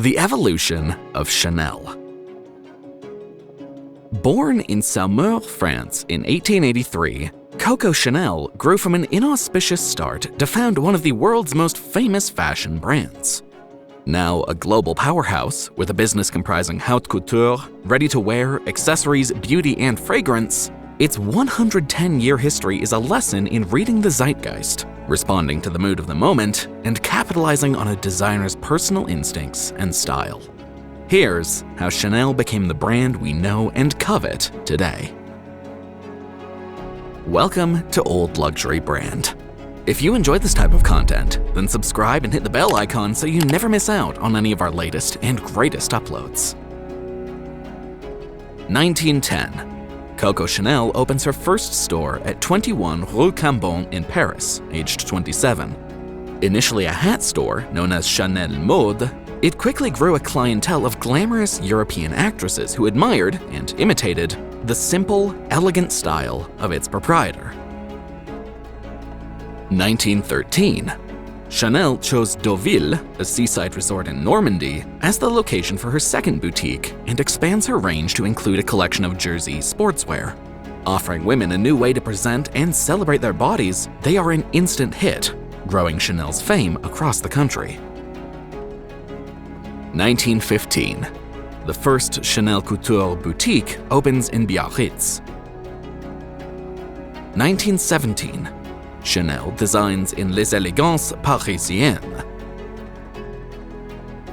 The evolution of Chanel. Born in Saumur, France in 1883, Coco Chanel grew from an inauspicious start to found one of the world's most famous fashion brands. Now a global powerhouse with a business comprising haute couture, ready-to-wear, accessories, beauty, and fragrance, its 110-year history is a lesson in reading the zeitgeist, responding to the mood of the moment, and capitalizing on a designer's personal instincts and style. Here's how Chanel became the brand we know and covet today. Welcome to Old Luxury Brand. If you enjoyed this type of content, then subscribe and hit the bell icon so you never miss out on any of our latest and greatest uploads. 1910. Coco Chanel opens her first store at 21 Rue Cambon in Paris, aged 27. Initially a hat store known as Chanel Mode, it quickly grew a clientele of glamorous European actresses who admired and imitated the simple, elegant style of its proprietor. 1913. Chanel chose Deauville, a seaside resort in Normandy, as the location for her second boutique and expands her range to include a collection of jersey sportswear. Offering women a new way to present and celebrate their bodies, they are an instant hit, growing Chanel's fame across the country. 1915. The first Chanel couture boutique opens in Biarritz. 1917. Chanel designs in 𝐦𝐨𝐳𝐵𝐞 parisienne.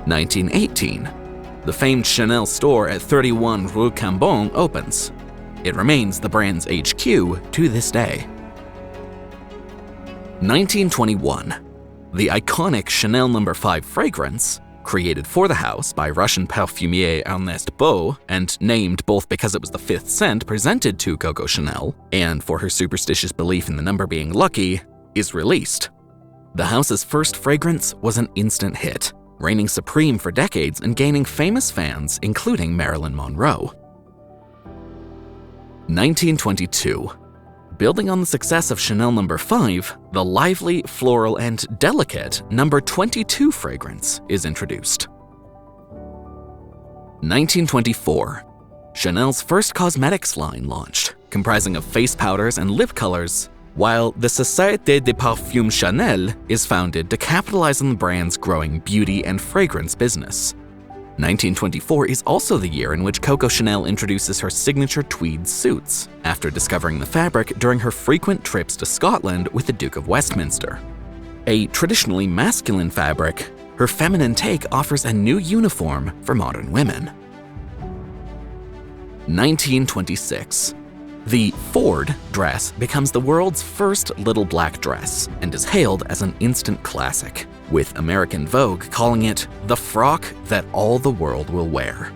1918. The famed Chanel store at 31 Rue Cambon opens. It remains the brand's HQ to this day. 1921. The iconic Chanel No. 5 fragrance, created for the house by Russian perfumier 𝐕 and named both because it was the fifth scent presented to Coco Chanel and for her superstitious belief in the number being lucky, is released. The house's first fragrance was an instant hit, reigning supreme for decades and gaining famous fans including Marilyn Monroe. 1922. Building on the success of Chanel No. 5, the lively, floral, and delicate No. 22 fragrance is introduced. 1924. Chanel's first cosmetics line launched, comprising of face powders and lip colors, while the Société des Parfums Chanel is founded to capitalize on the brand's growing beauty and fragrance business. 1924 is also the year in which Coco Chanel introduces her signature tweed suits, after discovering the fabric during her frequent trips to Scotland with the Duke of Westminster. A traditionally masculine fabric, her feminine take offers a new uniform for modern women. 1926. The Ford dress becomes the world's first little black dress and is hailed as an instant classic, with American Vogue calling it the frock that all the world will wear.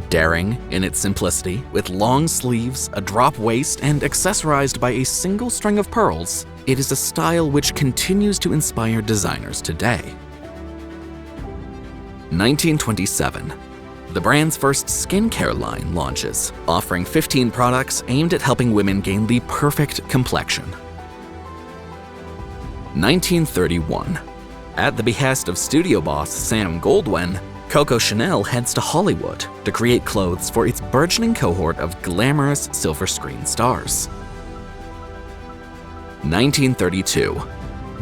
Daring in its simplicity, with long sleeves, a drop waist, and accessorized by a single string of pearls, it is a style which continues to inspire designers today. 1927. The brand's first skincare line launches, offering 15 products aimed at helping women gain the perfect complexion. 1931. At the behest of studio boss Sam Goldwyn, Coco Chanel heads to Hollywood to create clothes for its burgeoning cohort of glamorous silver screen stars. 1932.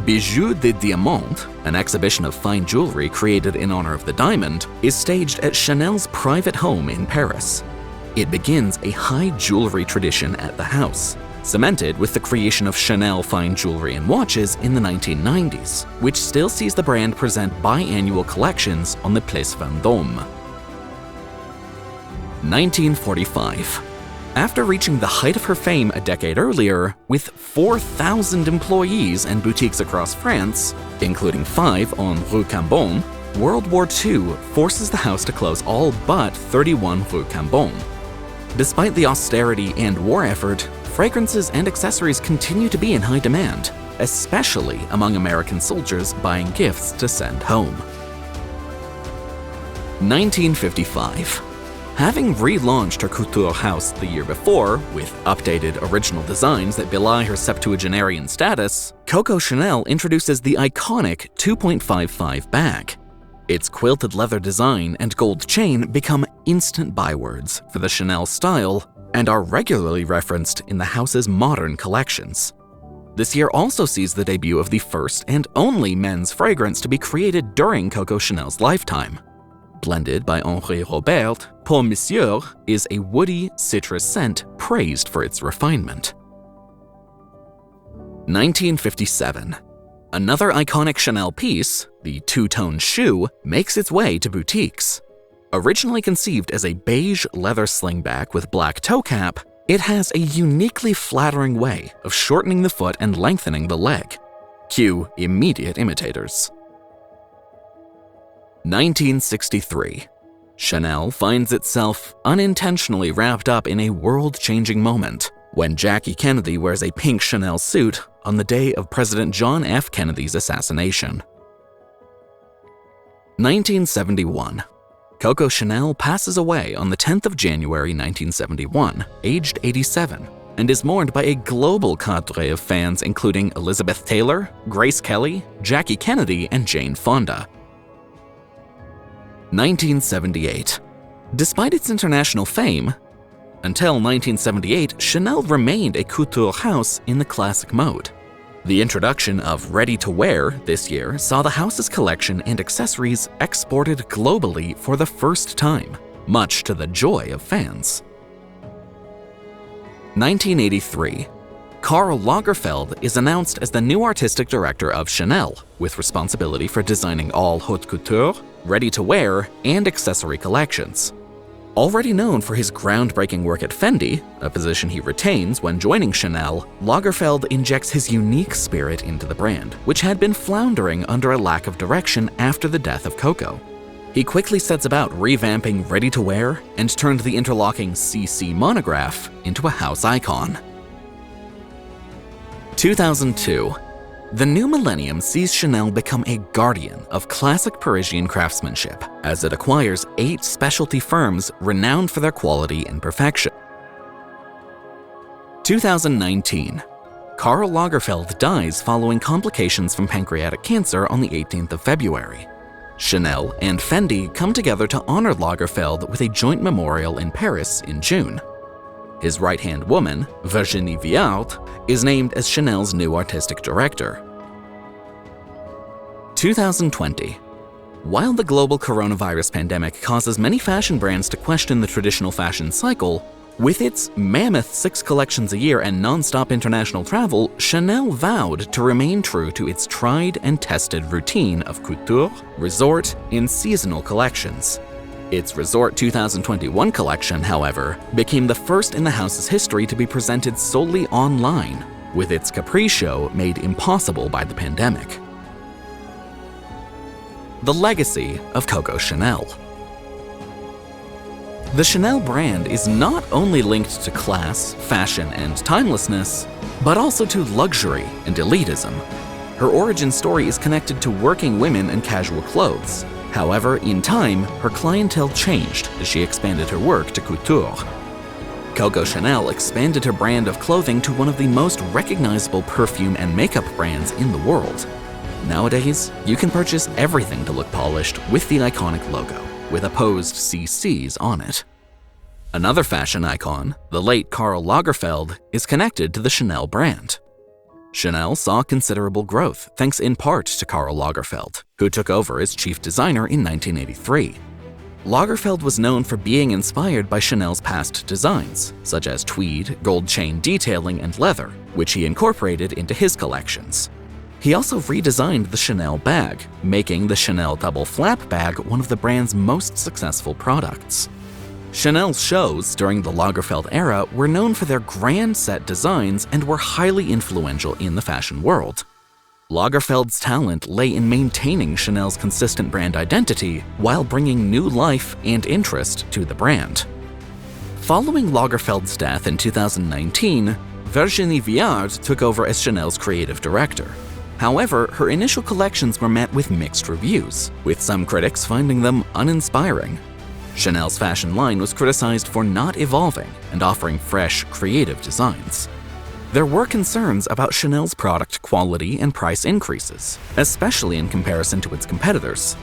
Bijoux de Diamant, an exhibition of fine jewelry created in honor of the diamond, is staged at Chanel's private home in Paris. It begins a high jewelry tradition at the house, cemented with the creation of Chanel fine jewelry and watches in the 1990s, which still sees the brand present biannual collections on the Place Vendôme. 1945. After reaching the height of her fame a decade earlier, with 4,000 employees and boutiques across France, including 5 on Rue Cambon, World War II forces the house to close all but 31 Rue Cambon. Despite the austerity and war effort, fragrances and accessories continue to be in high demand, especially among American soldiers buying gifts to send home. 1955. Having relaunched her couture house the year before, with updated original designs that belie her septuagenarian status, Coco Chanel introduces the iconic 2.55 bag. Its quilted leather design and gold chain become instant bywords for the Chanel style and are regularly referenced in the house's modern collections. This year also sees the debut of the first and only men's fragrance to be created during Coco Chanel's lifetime. Blended by 𝐦𝐤𝐤𝐵𝐿, Pour Monsieur is a woody, citrus scent praised for its refinement. 1957. Another iconic Chanel piece, the two-tone shoe, makes its way to boutiques. Originally conceived as a beige leather slingback with black toe cap, it has a uniquely flattering way of shortening the foot and lengthening the leg. Cue immediate imitators. 1963. Chanel finds itself unintentionally wrapped up in a world-changing moment when Jackie Kennedy wears a pink Chanel suit on the day of President John F. Kennedy's assassination. 1971. Coco Chanel passes away on the 10th of January 1971, aged 87, and is mourned by a global cadre of fans including Elizabeth Taylor, Grace Kelly, Jackie Kennedy, and Jane Fonda. 1978. Despite its international fame, until 1978, Chanel remained a couture house in the classic mode. The introduction of ready-to-wear this year saw the house's collection and accessories exported globally for the first time, much to the joy of fans. 1983. Karl Lagerfeld is announced as the new artistic director of Chanel, with responsibility for designing all haute couture, ready-to-wear, and accessory collections. Already known for his groundbreaking work at Fendi, a position he retains when joining Chanel, Lagerfeld injects his unique spirit into the brand, which had been floundering under a lack of direction after the death of Coco. He quickly sets about revamping ready-to-wear and turned the interlocking CC monograph into a house icon. 2002. The new millennium sees Chanel become a guardian of classic Parisian craftsmanship as it acquires 8 specialty firms renowned for their quality and perfection. 2019. Karl Lagerfeld dies following complications from pancreatic cancer on the 18th of February. Chanel and Fendi come together to honor Lagerfeld with a joint memorial in Paris in June. His right-hand woman, Virginie Viard, is named as Chanel's new artistic director. 2020. While the global coronavirus pandemic causes many fashion brands to question the traditional fashion cycle, with its mammoth 6 collections a year and non-stop international travel, Chanel vowed to remain true to its tried and tested routine of couture, resort, and seasonal collections. Its Resort 2021 collection, however, became the first in the house's history to be presented solely online, with its Capri show made impossible by the pandemic. The legacy of Coco Chanel. The Chanel brand is not only linked to class, fashion, and timelessness, but also to luxury and elitism. Her origin story is connected to working women and casual clothes. However, in time, her clientele changed as she expanded her work to couture. Coco Chanel expanded her brand of clothing to one of the most recognizable perfume and makeup brands in the world. Nowadays, you can purchase everything to look polished with the iconic logo, with opposed CCs on it. Another fashion icon, the late Karl Lagerfeld, is connected to the Chanel brand. Chanel saw considerable growth thanks in part to Karl Lagerfeld, who took over as chief designer in 1983. Lagerfeld was known for being inspired by Chanel's past designs, such as tweed, gold chain detailing, and leather, which he incorporated into his collections. He also redesigned the Chanel bag, making the Chanel double flap bag one of the brand's most successful products. Chanel's shows during the Lagerfeld era were known for their grand set designs and were highly influential in the fashion world. Lagerfeld's talent lay in maintaining Chanel's consistent brand identity while bringing new life and interest to the brand. Following Lagerfeld's death in 2019, Virginie Viard took over as Chanel's creative director. However, her initial collections were met with mixed reviews, with some critics finding them uninspiring. Chanel's fashion line was criticized for not evolving and offering fresh, creative designs. There were concerns about Chanel's product quality and price increases, especially in comparison to its competitors.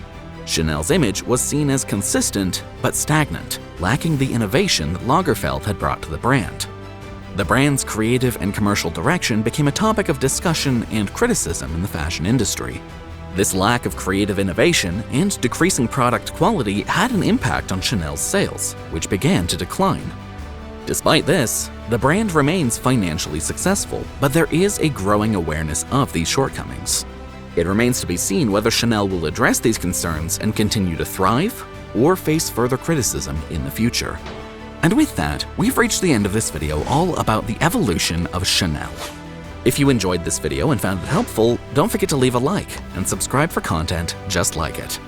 Chanel's image was seen as consistent but stagnant, lacking the innovation Lagerfeld had brought to the brand. The brand's creative and commercial direction became a topic of discussion and criticism in the fashion industry. This lack of creative innovation and decreasing product quality had an impact on Chanel's sales, which began to decline. Despite this, the brand remains financially successful, but there is a growing awareness of these shortcomings. It remains to be seen whether Chanel will address these concerns and continue to thrive, or face further criticism in the future. And with that, we've reached the end of this video all about the evolution of Chanel. If you enjoyed this video and found it helpful, don't forget to leave a like and subscribe for content just like it.